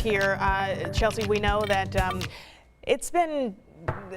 here. Chelsea, we know that it's been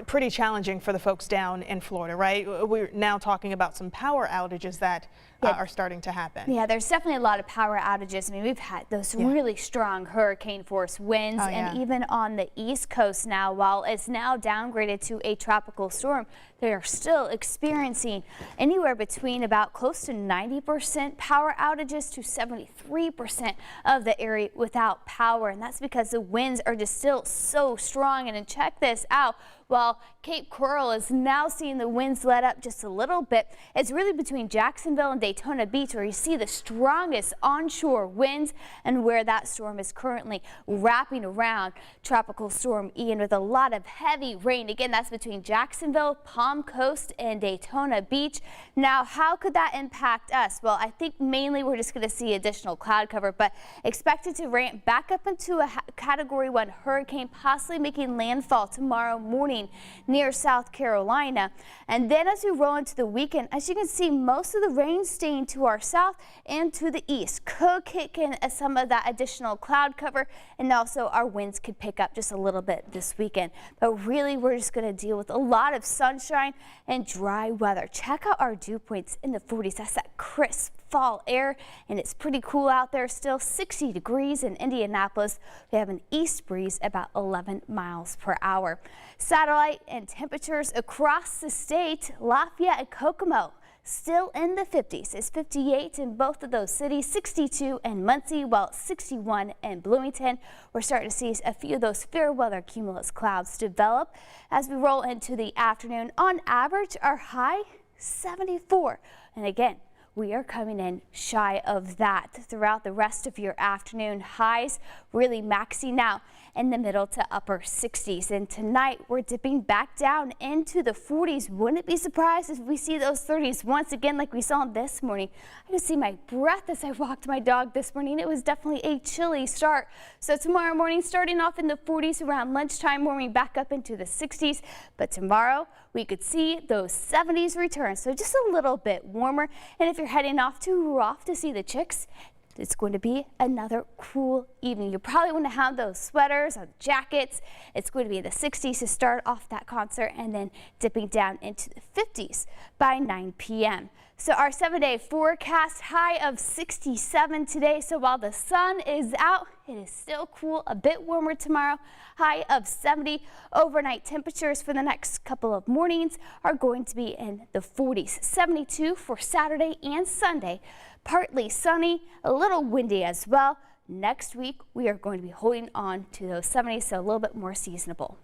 pretty challenging for the folks down in Florida, right? We're now talking about some power outages that are starting to happen. Yeah, there's definitely a lot of power outages. I mean, we've had those really strong hurricane force winds, and even on the East Coast now, while it's now downgraded to a tropical storm, they are still experiencing anywhere between about close to 90% power outages to 73% of the area without power. And that's because the winds are just still so strong. And check this out. While Cape Coral is now seeing the winds let up just a little bit, it's really between Jacksonville and Daytona Beach where you see the strongest onshore winds and where that storm is currently wrapping around Tropical Storm Ian with a lot of heavy rain. Again, that's between Jacksonville, Palm Coast, and Daytona Beach. Now, how could that impact us? Well, I think mainly we're just going to see additional cloud cover, but expected to ramp back up into a Category 1 hurricane, possibly making landfall tomorrow morning near South Carolina. And then as we roll into the weekend, as you can see, most of the rain staying to our south and to the east could kick in some of that additional cloud cover, and also our winds could pick up just a little bit this weekend. But really, we're just going to deal with a lot of sunshine and dry weather. Check out our dew points in the 40s. That's that crisp fall air, and it's pretty cool out there still. 60 degrees in Indianapolis. We have an east breeze about 11 miles per hour. Satellite and temperatures across the state. Lafayette and Kokomo still in the 50s. It's 58 in both of those cities, 62 in Muncie, while it's 61 in Bloomington. We're starting to see a few of those fair weather cumulus clouds develop as we roll into the afternoon. On average, our high 74, and again, we are coming in shy of that throughout the rest of your afternoon. Highs really maxing out in the middle to upper 60s. And tonight we're dipping back down into the 40s. Wouldn't be surprised if we see those 30s once again like we saw this morning. I could see my breath as I walked my dog this morning. It was definitely a chilly start. So tomorrow morning starting off in the 40s around lunchtime, warming back up into the 60s. But tomorrow we could see those 70s return. So just a little bit warmer. And if you're heading off to Roth to see the Chicks, it's going to be another cool evening. You probably want to have those sweaters or jackets. It's going to be in the 60s to start off that concert and then dipping down into the 50s by 9 p.m. So our 7-day forecast, high of 67 today. So while the sun is out, it is still cool, a bit warmer tomorrow. High of 70. Overnight temperatures for the next couple of mornings are going to be in the 40s. 72 for Saturday and Sunday. Partly sunny, a little windy as well. Next week, we are going to be holding on to those 70s, so a little bit more seasonable.